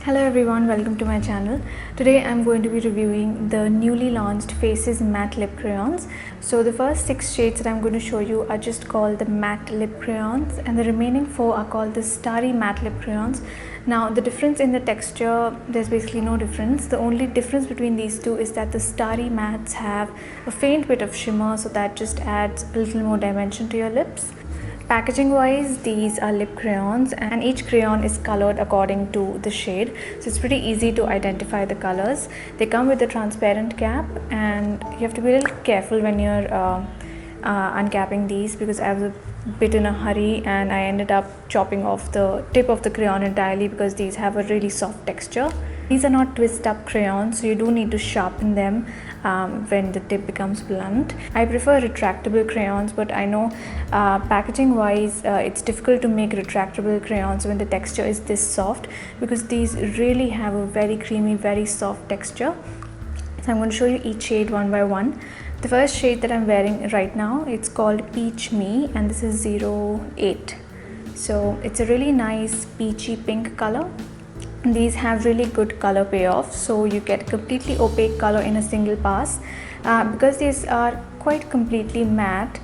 Hello everyone, welcome to my channel. Today I'm going to be reviewing the newly launched Faces Matte Lip Crayons. So the first 6 shades that I'm going to show you are just called the Matte Lip Crayons, and the remaining 4 are called the Starry Matte Lip Crayons. Now the difference in the texture, there's basically no difference. The only difference between these two is that the Starry Mattes have a faint bit of shimmer, so that just adds a little more dimension to your lips. Packaging wise, these are lip crayons and each crayon is colored according to the shade, so it's pretty easy to identify the colors. They come with a transparent cap and you have to be a little careful when you're uncapping these, because I was a bit in a hurry and I ended up chopping off the tip of the crayon entirely because these have a really soft texture. These are not twist up crayons, so you do need to sharpen them when the tip becomes blunt. I prefer retractable crayons, but I know packaging wise it's difficult to make retractable crayons when the texture is this soft, because these really have a very creamy, very soft texture. So I'm going to show you each shade one by one. The first shade that I'm wearing right now, it's called Peach Me, and this is 08. So it's a really nice peachy pink color. These have really good color payoff, so you get completely opaque color in a single pass. Because these are quite completely matte,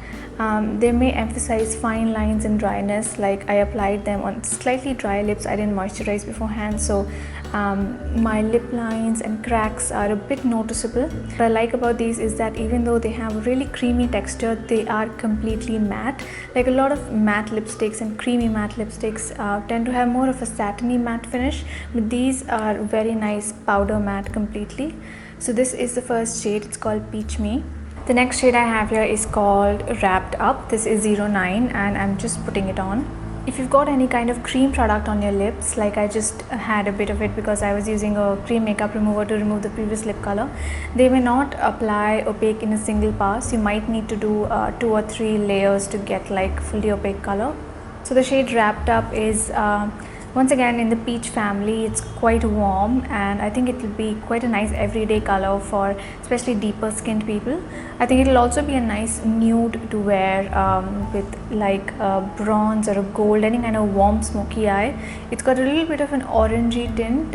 they may emphasize fine lines and dryness. Like I applied them on slightly dry lips, I didn't moisturize beforehand, so my lip lines and cracks are a bit noticeable. What I like about these is that even though they have a really creamy texture, they are completely matte. Like a lot of matte lipsticks and creamy matte lipsticks tend to have more of a satiny matte finish, but these are very nice powder matte completely. So this is the first shade, it's called Peach Me. The next shade I have here is called Wrapped Up. This is 09 and I'm just putting it on. If you've got any kind of cream product on your lips, like I just had a bit of it because I was using a cream makeup remover to remove the previous lip color, they may not apply opaque in a single pass. You might need to do 2 or 3 layers to get like fully opaque color. So the shade Wrapped Up is once again in the peach family. It's quite warm and I think it will be quite a nice everyday color for especially deeper skinned people. I think it will also be a nice nude to wear with like a bronze or a gold, any kind of warm smoky eye. It's got a little bit of an orangey tint,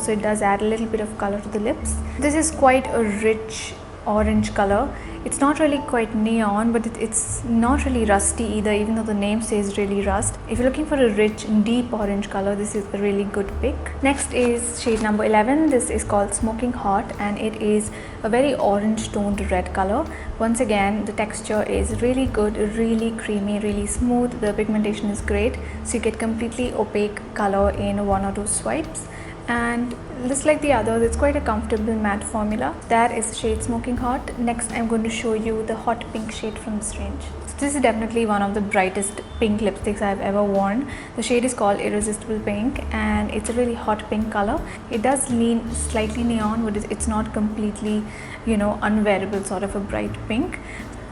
so it does add a little bit of color to the lips. This is quite a rich orange color. It's not really quite neon, but it's not really rusty either, even though the name says really rust. If you're looking for a rich deep orange color, this is a really good pick. Next is shade number 11. This is called Smoking Hot and it is a very orange toned red color. Once again, the texture is really good, really creamy, really smooth. The pigmentation is great, so you get completely opaque color in 1 or 2 swipes. And just like the others, it's quite a comfortable matte formula. That is the shade Smoking Hot. Next I'm going to show you the hot pink shade from this range. So this is definitely one of the brightest pink lipsticks I've ever worn. The shade is called Irresistible Pink and it's a really hot pink color. It does lean slightly neon, but it's not completely, unwearable sort of a bright pink.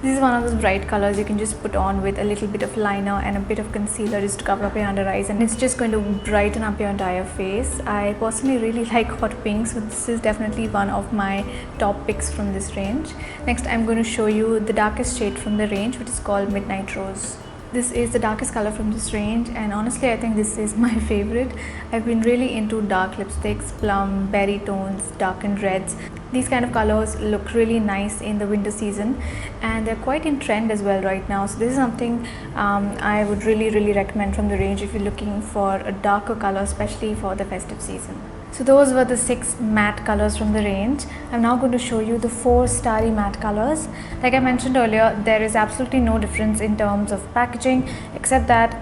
This is one of those bright colors you can just put on with a little bit of liner and a bit of concealer just to cover up your under eyes, and it's just going to brighten up your entire face. I personally really like hot pinks, so this is definitely one of my top picks from this range. Next I'm going to show you the darkest shade from the range, which is called Midnight Rose. This is the darkest color from this range and honestly I think this is my favorite. I've been really into dark lipsticks, plum, berry tones, darkened reds. These kind of colors look really nice in the winter season and they're quite in trend as well right now. So this is something I would really recommend from the range if you're looking for a darker color, especially for the festive season. So those were the 6 matte colors from the range. I'm now going to show you the 4 starry matte colors. Like I mentioned earlier, there is absolutely no difference in terms of packaging, except that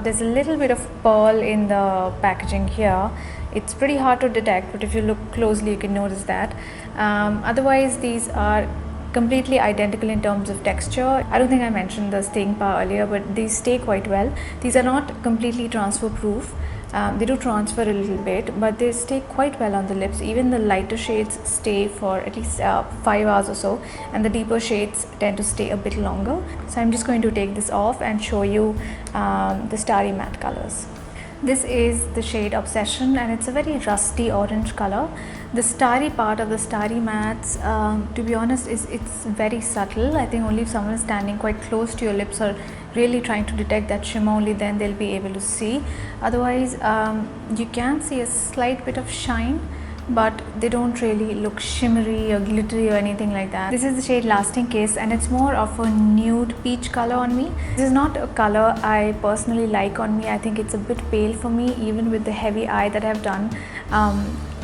there's a little bit of pearl in the packaging here. It's pretty hard to detect, but if you look closely you can notice that. Otherwise these are completely identical in terms of texture. I don't think I mentioned the staying power earlier, but these stay quite well. These are not completely transfer proof. They do transfer a little bit, but they stay quite well on the lips. Even the lighter shades stay for at least 5 hours or so, and the deeper shades tend to stay a bit longer. So I'm just going to take this off and show you the starry matte colors. This is the shade Obsession, and it's a very rusty orange color. The starry part of the starry mattes, to be honest, it's very subtle. I think only if someone is standing quite close to your lips or really trying to detect that shimmer, only then they'll be able to see. Otherwise, you can see a slight bit of shine, but they don't really look shimmery or glittery or anything like that. This is the shade Lasting Kiss, and it's more of a nude peach color on me. This is not a color I personally like on me. I think it's a bit pale for me, even with the heavy eye that I've done.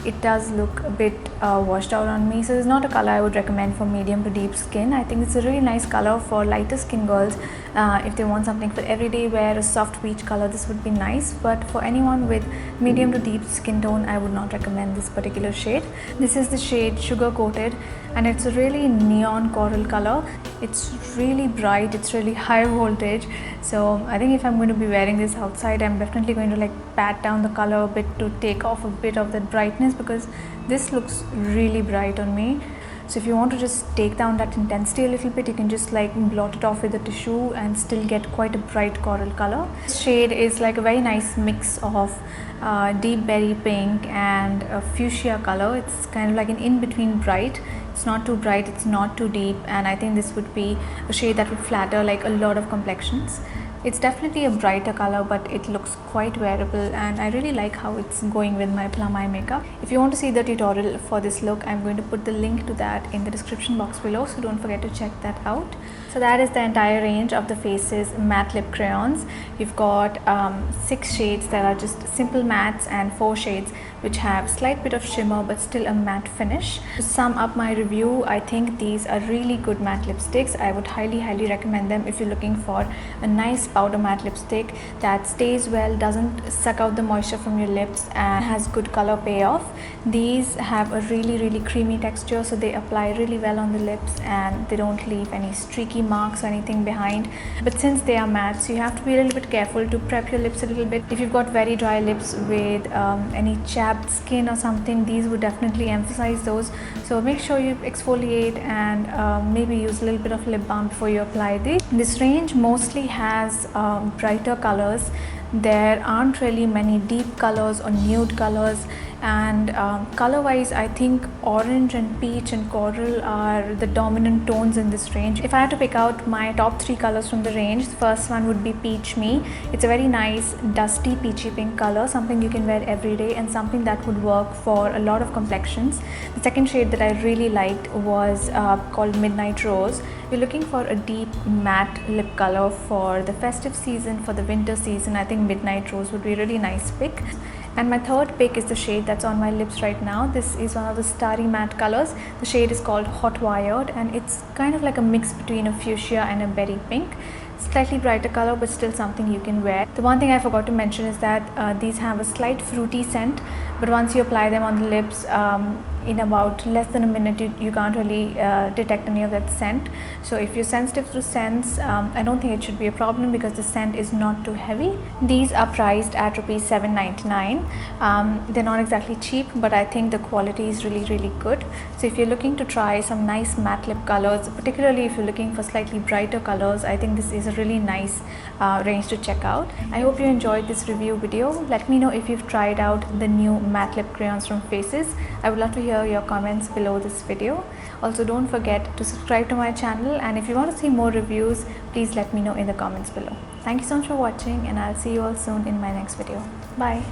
It does look a bit washed out on me, so it's not a color I would recommend for medium to deep skin. I think it's a really nice color for lighter skin girls. If they want something for everyday wear, a soft peach color, this would be nice, but for anyone with medium to deep skin tone, I would not recommend this particular shade. This is the shade Sugar Coated, and it's a really neon coral color. It's really bright, it's really high voltage, so I think if I'm going to be wearing this outside, I'm definitely going to like pat down the color a bit to take off a bit of that brightness, because this looks really bright on me. So if you want to just take down that intensity a little bit, you can just like blot it off with a tissue and still get quite a bright coral color. This shade is like a very nice mix of deep berry pink and a fuchsia color. It's kind of like an in-between bright. It's not too bright, it's not too deep, and I think this would be a shade that would flatter like a lot of complexions. It's definitely a brighter color, but it looks quite wearable, and I really like how it's going with my plum eye makeup. If you want to see the tutorial for this look, I'm going to put the link to that in the description box below, so don't forget to check that out. So that is the entire range of the Faces matte lip crayons. You've got 6 shades that are just simple mattes, and 4 shades which have slight bit of shimmer but still a matte finish. To sum up my review, I think these are really good matte lipsticks. I would highly recommend them if you're looking for a nice powder matte lipstick that stays well, doesn't suck out the moisture from your lips, and has good color payoff. These have a really creamy texture, so they apply really well on the lips and they don't leave any streaky marks or anything behind. But since they are matte, so you have to be a little bit careful to prep your lips a little bit. If you've got very dry lips with any chapped skin or something, these would definitely emphasize those. So make sure you exfoliate and maybe use a little bit of lip balm before you apply these. This range mostly has brighter colors. There aren't really many deep colors or nude colors, and color wise I think orange and peach and coral are the dominant tones in this range. If I had to pick out my top 3 colors from the range, the first one would be Peach Me. It's a very nice dusty peachy pink color, something you can wear every day and something that would work for a lot of complexions. The second shade that I really liked was called Midnight Rose. If you're looking for a deep matte lip color for the festive season, for the winter season, I think Midnight Rose would be a really nice pick. And my third pick is the shade that's on my lips right now. This is one of the starry matte colors. The shade is called Hot Wired, and it's kind of like a mix between a fuchsia and a berry pink. Slightly brighter color, but still something you can wear. The one thing I forgot to mention is that these have a slight fruity scent, but once you apply them on the lips, in about less than a minute, you can't really detect any of that scent. So if you're sensitive to scents, I don't think it should be a problem because the scent is not too heavy. These are priced at rupees 7.99. They're not exactly cheap, but I think the quality is really good. So if you're looking to try some nice matte lip colors, particularly if you're looking for slightly brighter colors, I think this is a really nice range to check out. I hope you enjoyed this review video. Let me know if you've tried out the new matte lip crayons from Faces. I would love to hear your comments below this video. Also, don't forget to subscribe to my channel, and if you want to see more reviews, please let me know in the comments below. Thank you so much for watching, and I'll see you all soon in my next video. Bye.